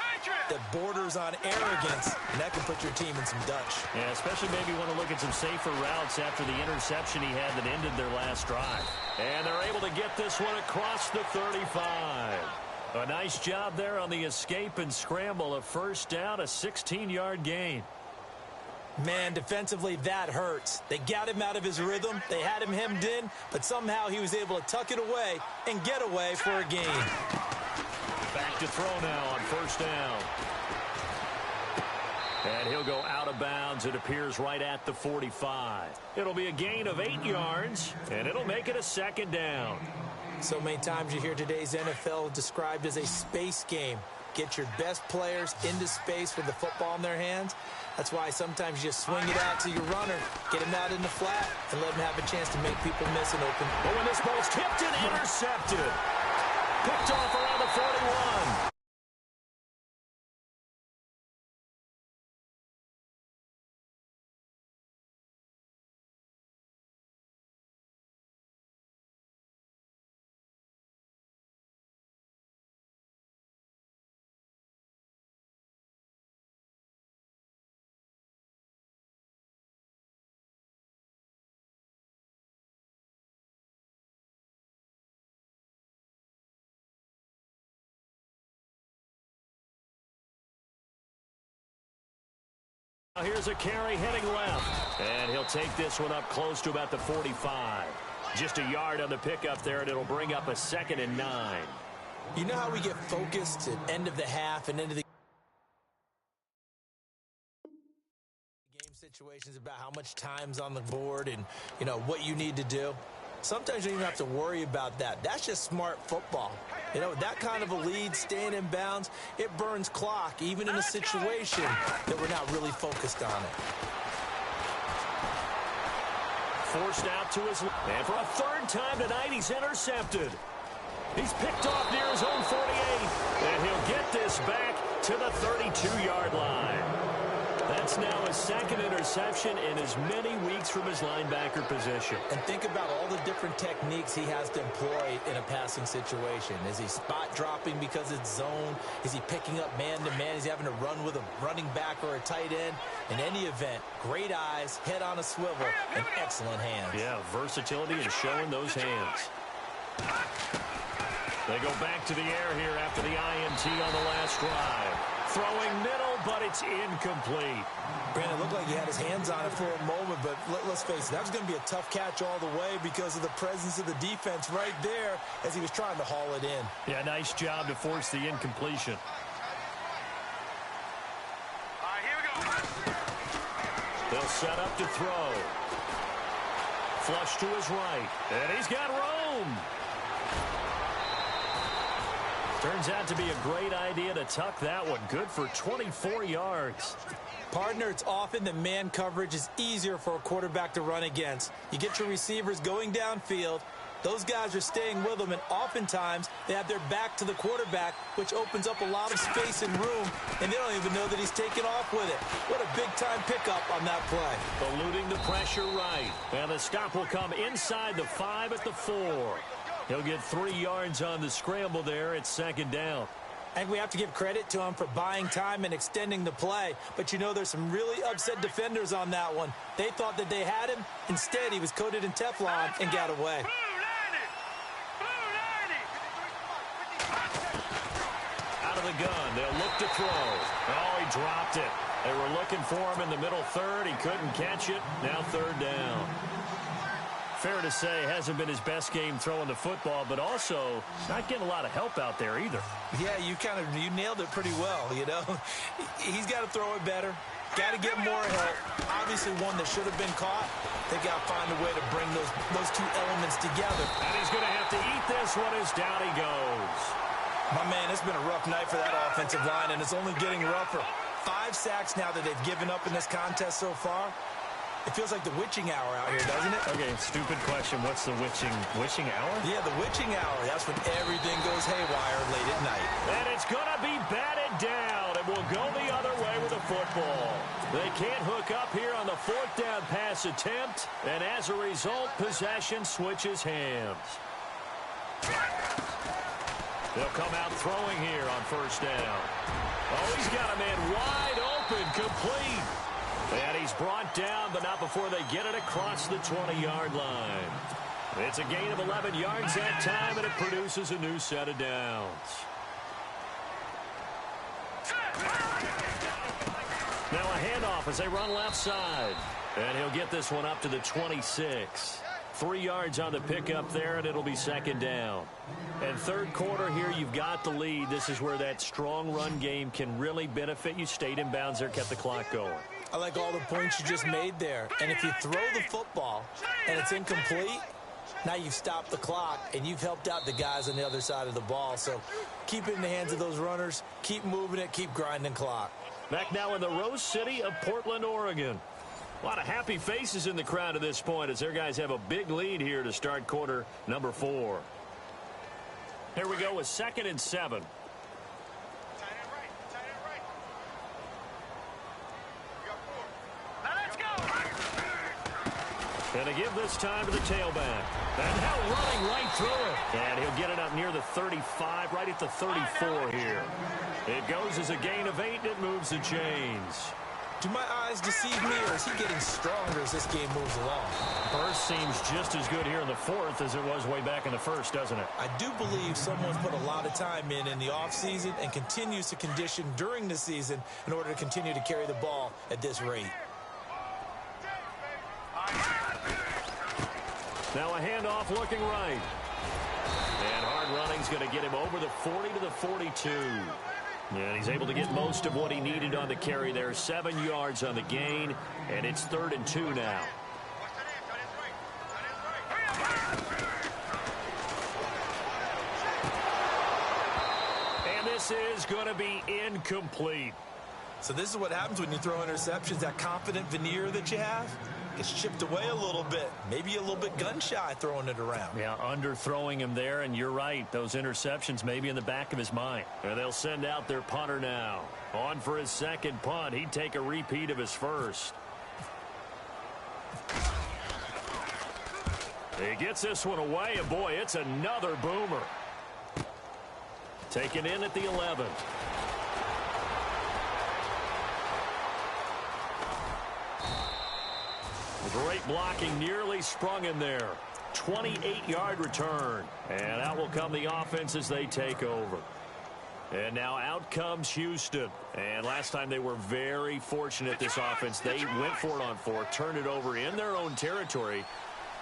that borders on arrogance, and that can put your team in some Dutch. Yeah, especially maybe want to look at some safer routes after the interception he had that ended their last drive. And they're able to get this one across the 35. A nice job there on the escape and scramble. A 1st down, a 16-yard gain. Man, defensively, that hurts. They got him out of his rhythm. They had him hemmed in, but somehow he was able to tuck it away and get away for a gain. Back to throw now on 1st down. And he'll go out of bounds, it appears, right at the 45. It'll be a gain of 8 yards, and it'll make it a 2nd down. So many times you hear today's NFL described as a space game. Get your best players into space with the football in their hands. That's why sometimes you just swing it out to your runner, get him out in the flat, and let him have a chance to make people miss an open. But when this ball's tipped and intercepted, picked off around the 41. Here's a carry heading left. And he'll take this one up close to about the 45. Just a yard on the pickup there, and it'll bring up a 2nd and 9. You know how we get focused at end of the half and into the game situations about how much time's on the board and, you know, what you need to do? sometimes you don't even have to worry about that. That's just smart football. You know, that kind of a lead, staying in bounds, it burns clock, even in a situation that we're not really focused on it. Forced out to his left. And for a third time tonight, he's intercepted. He's picked off near his own 48. And he'll get this back to the 32-yard line. That's now his second interception in as many weeks from his linebacker position. And think about all the different techniques he has to employ in a passing situation. Is he spot dropping because it's zone? Is he picking up man-to-man? Is he having to run with a running back or a tight end? In any event, great eyes, head on a swivel, and excellent hands. Yeah, versatility and showing those hands. They go back to the air here after the INT on the last drive. Throwing middle, but it's incomplete. Brandon, it looked like he had his hands on it for a moment, but let's face it, that was going to be a tough catch all the way because of the presence of the defense right there as he was trying to haul it in. Yeah, nice job to force the incompletion. All right, here we go. They'll set up to throw. Flush to his right, and he's got room. Turns out to be a great idea to tuck that one. Good for 24 yards. Partner, it's often that man coverage is easier for a quarterback to run against. You get your receivers going downfield. Those guys are staying with them, and oftentimes they have their back to the quarterback, which opens up a lot of space and room, and they don't even know that he's taken off with it. What a big-time pickup on that play. Eluding the pressure right. And the stop will come inside the 5 at the 4. He'll get 3 yards on the scramble there at second down. And we have to give credit to him for buying time and extending the play. But, you know, there's some really upset defenders on that one. They thought that they had him. Instead, he was coated in Teflon and got away. Out of the gun, they'll look to throw. Oh, he dropped it. They were looking for him in the middle third. He couldn't catch it. Now third down. Fair to say, hasn't been his best game throwing the football, but also not getting a lot of help out there either. Yeah, you nailed it pretty well, you know. He's got to throw it better. Got to get more help. Obviously one that should have been caught. They got to find a way to bring those two elements together. And he's going to have to eat this one as down he goes. My man, it's been a rough night for that offensive line, and it's only getting rougher. 5 sacks now that they've given up in this contest so far. It feels like the witching hour out here, doesn't it? Okay, stupid question. What's the witching hour? Yeah, the witching hour. That's when everything goes haywire late at night. And it's going to be batted down. It will go the other way with the football. They can't hook up here on the 4th down pass attempt, and as a result, possession switches hands. They'll come out throwing here on first down. Oh, he's got a man wide open, complete. And he's brought down, but not before they get it across the 20-yard line. It's a gain of 11 yards that time, and it produces a new set of downs. Now a handoff as they run left side. And he'll get this one up to the 26. 3 yards on the pickup there, and it'll be second down. And third quarter here, you've got the lead. This is where that strong run game can really benefit you. Stayed in bounds there, kept the clock going. I like all the points you just made there. And if you throw the football and it's incomplete, now you've stopped the clock and you've helped out the guys on the other side of the ball. So keep it in the hands of those runners. Keep moving it. Keep grinding clock. Back now in the Rose City of Portland, Oregon. A lot of happy faces in the crowd at this point as their guys have a big lead here to start quarter number 4. Here we go with 2nd and 7. And to give this time to the tailback. And now running right through it. And he'll get it up near the 35, right at the 34 here. It goes as a gain of 8, and it moves the chains. Do my eyes deceive me, or is he getting stronger as this game moves along? Burst seems just as good here in the 4th as it was way back in the 1st, doesn't it? I do believe someone's put a lot of time in the offseason and continues to condition during the season in order to continue to carry the ball at this rate. Now a handoff looking right. And hard running's going to get him over the 40 to the 42. And he's able to get most of what he needed on the carry there. 7 yards on the gain, and it's 3rd and 2 now. this is going to be incomplete. So this is what happens when you throw interceptions. That confident veneer that you have gets chipped away a little bit. Maybe a little bit gun-shy throwing it around. Yeah, underthrowing him there, and you're right. Those interceptions may be in the back of his mind. And they'll send out their punter now. On for his second punt. He'd take a repeat of his first. He gets this one away, and boy, it's another boomer. Taken in at the 11. Great blocking, nearly sprung him there. 28-yard return. And out will come the offense as they take over. And now out comes Houston. And last time they were very fortunate, this offense. They went for it on 4, turned it over in their own territory,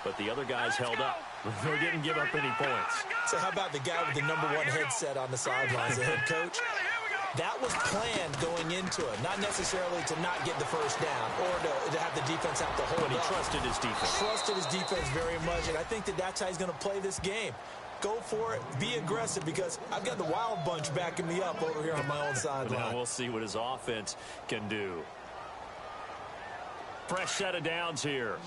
but the other guys held up. They didn't give up any points. So how about the guy with the #1 headset on the sidelines, the head coach? That was planned going into it, not necessarily to not get the first down or to have the defense have to hold But he up. trusted his defense. Trusted his defense very much, and I think that's how he's going to play this game. Go for it. Be aggressive, because I've got the wild bunch backing me up over here on my own sideline. Now we'll see what his offense can do. Fresh set of downs here.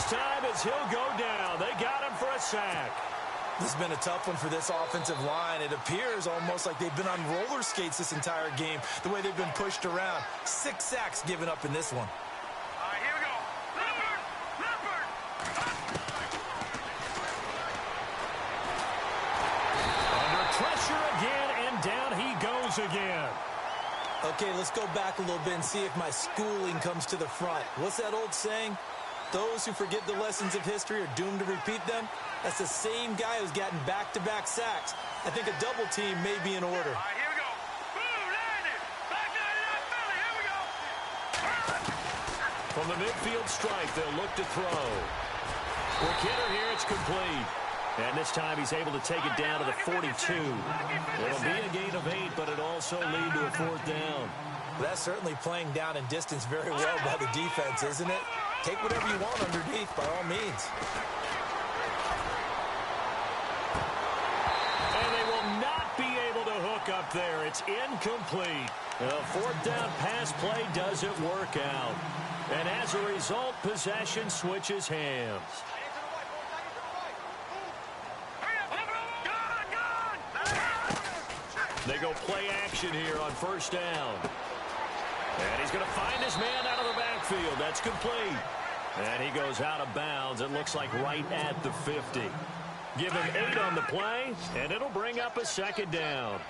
Time as he'll go down. They got him for a sack. This has been a tough one for this offensive line. It appears almost like they've been on roller skates this entire game, the way they've been pushed around. 6 sacks given up in this one. All right, here we go. Leopard! Under pressure again, and down he goes again. Okay, let's go back a little bit and see if my schooling comes to the front. What's that old saying? Those who forget the lessons of history are doomed to repeat them. That's the same guy who's gotten back-to-back sacks. I think a double team may be in order. All right, here we go. Boom, landed. Back 99 Philly. Here we go. From the midfield stripe, they'll look to throw. Quick hitter here, it's complete. And this time he's able to take it down to the 42. It'll be a gain of 8, but it also lead to a 4th down. That's certainly playing down in distance very well by the defense, isn't it? Take whatever you want underneath, by all means. And they will not be able to hook up there. It's incomplete. The 4th down pass play doesn't work out. And as a result, possession switches hands. They go play action here on 1st down. And he's going to find his man out of the backfield. That's complete. And he goes out of bounds. It looks like right at the 50. Give him 8 on the play, and it'll bring up a 2nd down.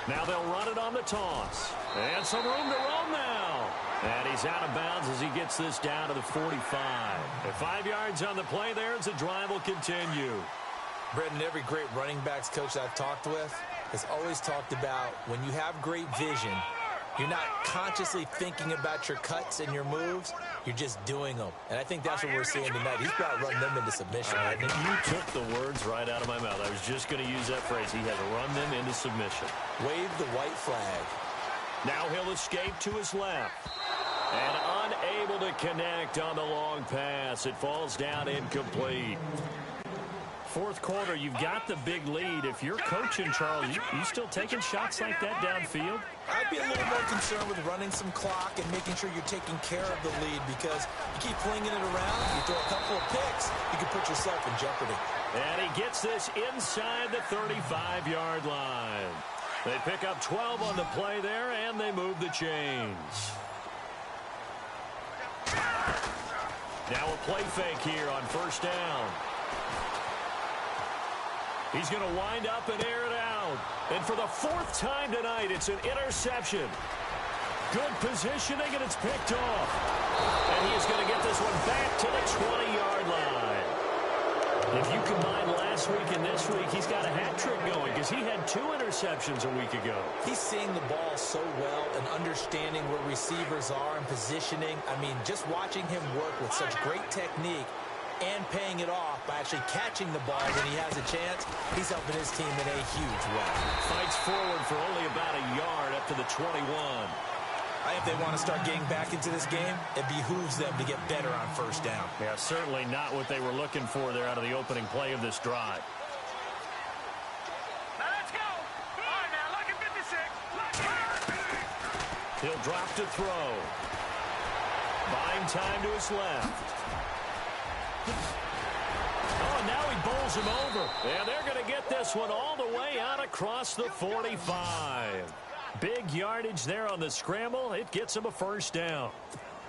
Now they'll run it on the toss. And some room to roam now. And he's out of bounds as he gets this down to the 45. At 5 yards on the play there as the drive will continue. Brendan, every great running backs coach I've talked with has always talked about when you have great vision, you're not consciously thinking about your cuts and your moves. You're just doing them. And I think that's what we're seeing tonight. He's about running them into submission. You took the words right out of my mouth. I was just going to use that phrase. He has run them into submission. Wave the white flag. Now he'll escape to his left. And unable to connect on the long pass. It falls down incomplete. 4th quarter, you've got the big lead. If you're coaching, Charles, you still taking shots like that downfield? I'd be a little more concerned with running some clock and making sure you're taking care of the lead, because you keep flinging it around, you throw a couple of picks, you can put yourself in jeopardy. And he gets this inside the 35-yard line. They pick up 12 on the play there, and they move the chains. Now a play fake here on 1st down. He's going to wind up and air it out. And for the 4th time tonight, it's an interception. Good positioning, and it's picked off. And he is going to get this one back to the 20-yard line. If you combine last week and this week, he's got a hat trick going, because he had 2 interceptions a week ago. He's seeing the ball so well and understanding where receivers are and positioning. I mean, just watching him work with such great technique, and paying it off by actually catching the ball when he has a chance. He's helping his team in a huge way. Fights forward for only about a yard up to the 21. If they want to start getting back into this game, it behooves them to get better on first down. Yeah, certainly not what they were looking for there out of the opening play of this drive. Now let's go. All right, now, look at 56. Let's go. He'll drop to throw. Buying time to his left. Oh, now he bowls him over. And they're going to get this one all the way out across the 45. Big yardage there on the scramble. It gets him a first down.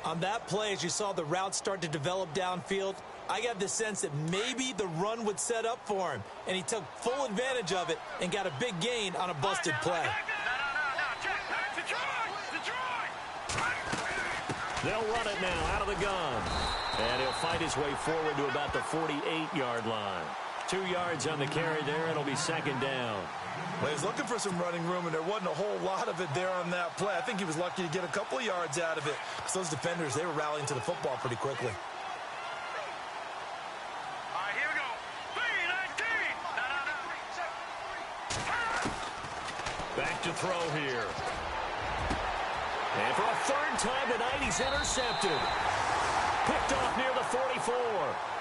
On that play, as you saw the route start to develop downfield, I got the sense that maybe the run would set up for him. And he took full advantage of it and got a big gain on a busted play. They'll run it now out of the gun. And he'll fight his way forward to about the 48-yard line. 2 yards on the carry there. It'll be second down. Well, he was looking for some running room, and there wasn't a whole lot of it there on that play. I think he was lucky to get a couple of yards out of it, because those defenders, they were rallying to the football pretty quickly. All right, here we go. 3-19. Back to throw here. And for a third time tonight, he's intercepted. Picked off near the 44.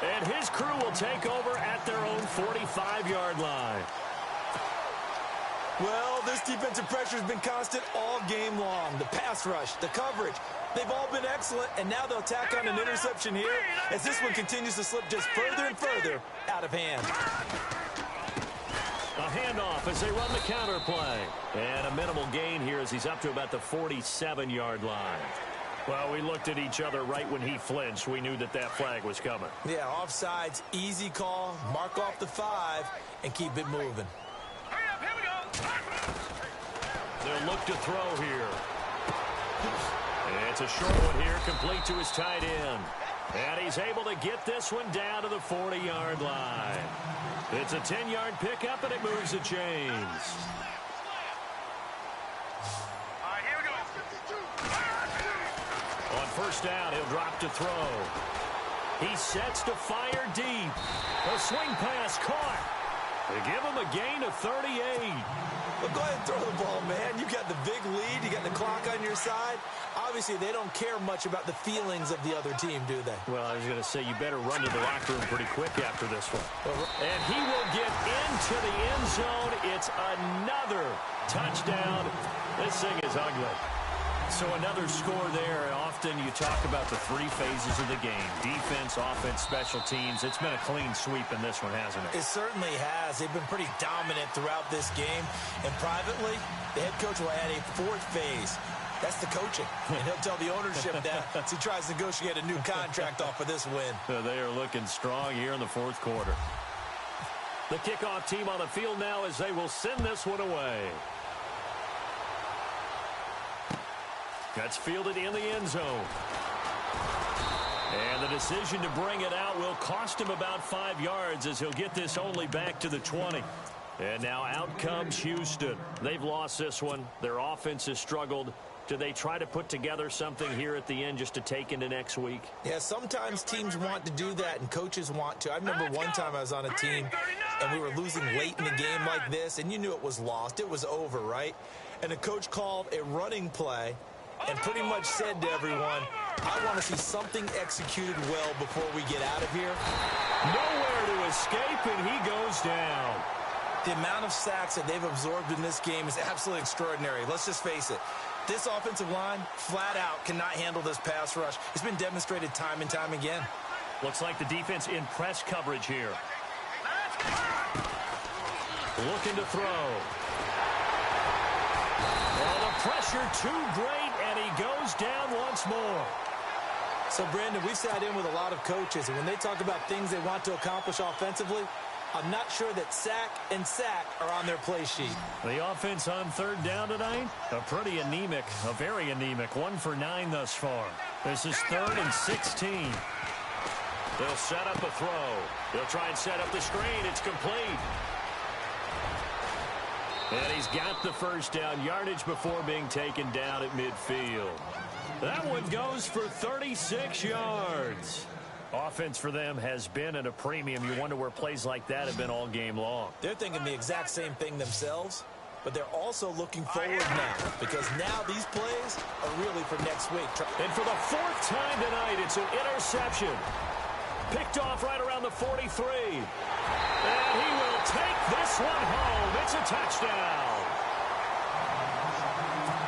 And his crew will take over at their own 45-yard line. Well, this defensive pressure has been constant all game long. The pass rush, the coverage, they've all been excellent, and now they'll tack on an interception here as this one continues to slip just further and further out of hand. A handoff as they run the counter play. And a minimal gain here as he's up to about the 47-yard line. Well, we looked at each other right when he flinched. We knew that that flag was coming. Yeah, offsides, easy call, mark off the 5, and keep it moving. Here we go. They'll look to throw here. And it's a short one here, complete to his tight end. And he's able to get this one down to the 40-yard line. It's a 10-yard pickup, and it moves the chains. All right, here we go. On first down, he'll drop to throw. He sets to fire deep. A swing pass caught. They give him a gain of 38. Well, go ahead and throw the ball, man. You got the big lead. You got the clock on your side. Obviously, they don't care much about the feelings of the other team, do they? Well, I was going to say, you better run to the locker room pretty quick after this one. And he will get into the end zone. It's another touchdown. This thing is ugly. So another score there. Often you talk about the 3 phases of the game. Defense, offense, special teams. It's been a clean sweep in this one, hasn't it? It certainly has. They've been pretty dominant throughout this game. And privately, the head coach will add a 4th phase. That's the coaching. And he'll tell the ownership that as he tries to negotiate a new contract off of this win. They are looking strong here in the 4th quarter. The kickoff team on the field now as they will send this one away. That's fielded in the end zone. And the decision to bring it out will cost him about 5 yards as he'll get this only back to the 20. And now out comes Houston. They've lost this one. Their offense has struggled. Do they try to put together something here at the end just to take into next week? Yeah, sometimes teams want to do that and coaches want to. I remember one time I was on a team and we were losing late in the game like this, and you knew it was lost. It was over, right? And the coach called a running play and pretty much said to everyone, I want to see something executed well before we get out of here. Nowhere to escape, and he goes down. The amount of sacks that they've absorbed in this game is absolutely extraordinary. Let's just face it. This offensive line, flat out, cannot handle this pass rush. It's been demonstrated time and time again. Looks like the defense in press coverage here. Looking to throw. Well, the pressure too great, and he goes down once more. So, Brandon, we've sat in with a lot of coaches, and when they talk about things they want to accomplish offensively, I'm not sure that sack and sack are on their play sheet. The offense on 3rd down tonight, a very anemic, 1 for 9 thus far. This is 3rd and 16. They'll set up a throw. They'll try and set up the screen. It's complete. And he's got the first down, yardage before being taken down at midfield. That one goes for 36 yards. Offense for them has been at a premium. You wonder where plays like that have been all game long. They're thinking the exact same thing themselves, but they're also looking forward now, because now these plays are really for next week. And for the fourth time tonight, it's an interception. Picked off right around the 43. And he will take this one home. It's a touchdown.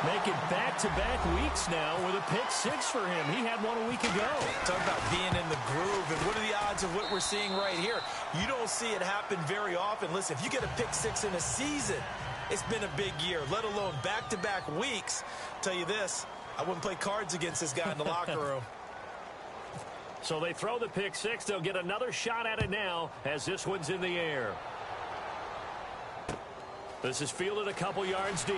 Making back-to-back weeks now with a pick six for him. He had one a week ago. Talk about being in the groove, and what are the odds of what we're seeing right here? You don't see it happen very often. Listen, if you get a pick six in a season, it's been a big year, let alone back-to-back weeks. Tell you this, I wouldn't play cards against this guy in the locker room. So they throw the pick six. They'll get another shot at it now as this one's in the air. This is fielded a couple yards deep.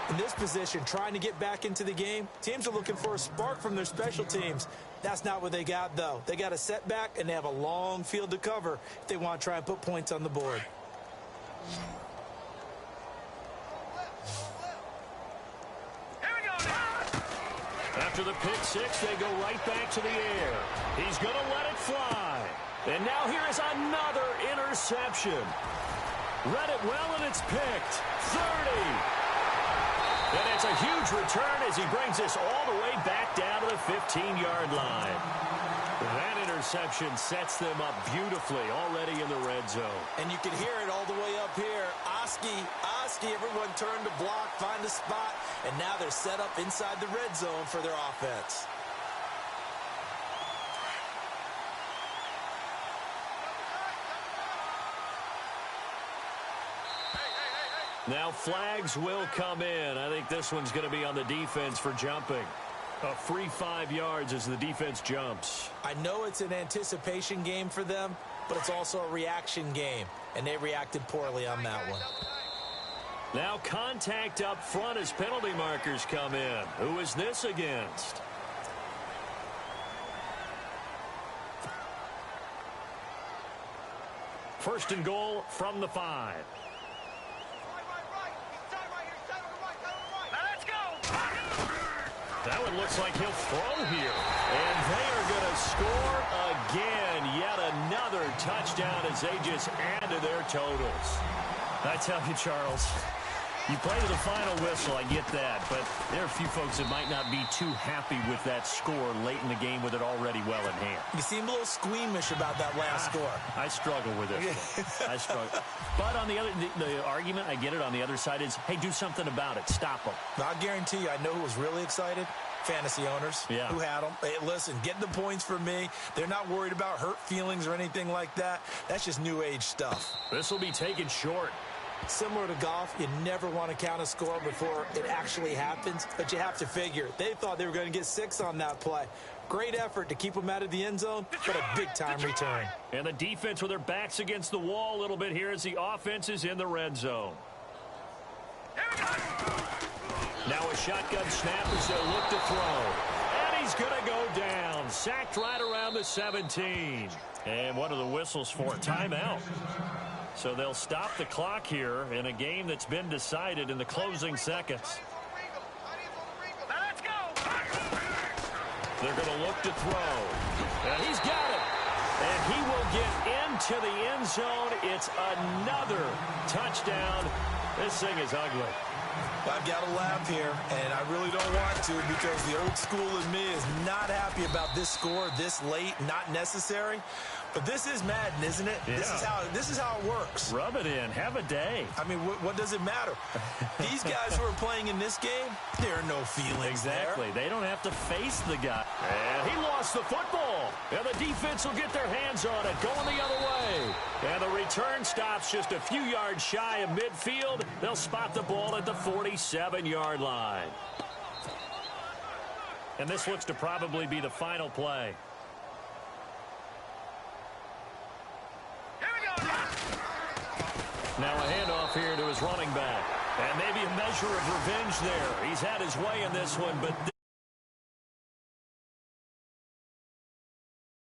In this position, trying to get back into the game, teams are looking for a spark from their special teams. That's not what they got, though. They got a setback, and they have a long field to cover if they want to try and put points on the board. After the pick six, they go right back to the air. He's going to let it fly. And now here is another interception. Read it well, and it's picked. 30. And it's a huge return as he brings this all the way back down to the 15-yard line. That interception sets them up beautifully already in the red zone. And you can hear it all the way up here. Oski, everyone turned to block, find a spot, and now they're set up inside the red zone for their offense. Now flags will come in. I think this one's going to be on the defense for jumping. A free 5 yards as the defense jumps. I know it's an anticipation game for them, but it's also a reaction game, and they reacted poorly on that one. Now contact up front as penalty markers come in. Who is this against? First and goal from the 5. That one looks like he'll throw here. And they are going to score again. Yet another touchdown as they just add to their totals. I tell you, Charles, you play to the final whistle, I get that. But there are a few folks that might not be too happy with that score late in the game with it already well in hand. You seem a little squeamish about that last score. I struggle with it. I struggle. But on the other, the argument, I get it, on the other side is, hey, do something about it. Stop them. I guarantee you, I know who was really excited. Fantasy owners who had them. Hey, listen, get the points for me. They're not worried about hurt feelings or anything like that. That's just new age stuff. This will be taken short. Similar to golf, you never want to count a score before it actually happens, but you have to figure. They thought they were going to get 6 on that play. Great effort to keep them out of the end zone, but a big-time return. And the defense with their backs against the wall a little bit here as the offense is in the red zone. Now a shotgun snap as they'll look to throw. And he's going to go down. Sacked right around the 17. And what are the whistles for? Timeout. So they'll stop the clock here in a game that's been decided in the closing seconds. They're going to look to throw. And he's got it. And he will get into the end zone. It's another touchdown. This thing is ugly. I've got to laugh here, and I really don't want to, because the old school in me is not happy about this score this late, not necessary. But this is Madden, isn't it? Yeah. This is how it works. Rub it in. Have a day. I mean, what does it matter? These guys who are playing in this game, there are no feelings Exactly. there. They don't have to face the guy. And he lost the football. And the defense will get their hands on it, going the other way. And the return stops just a few yards shy of midfield. They'll spot the ball at the 47-yard line. And this looks to probably be the final play. Now a handoff here to his running back. And maybe a measure of revenge there. He's had his way in this one, but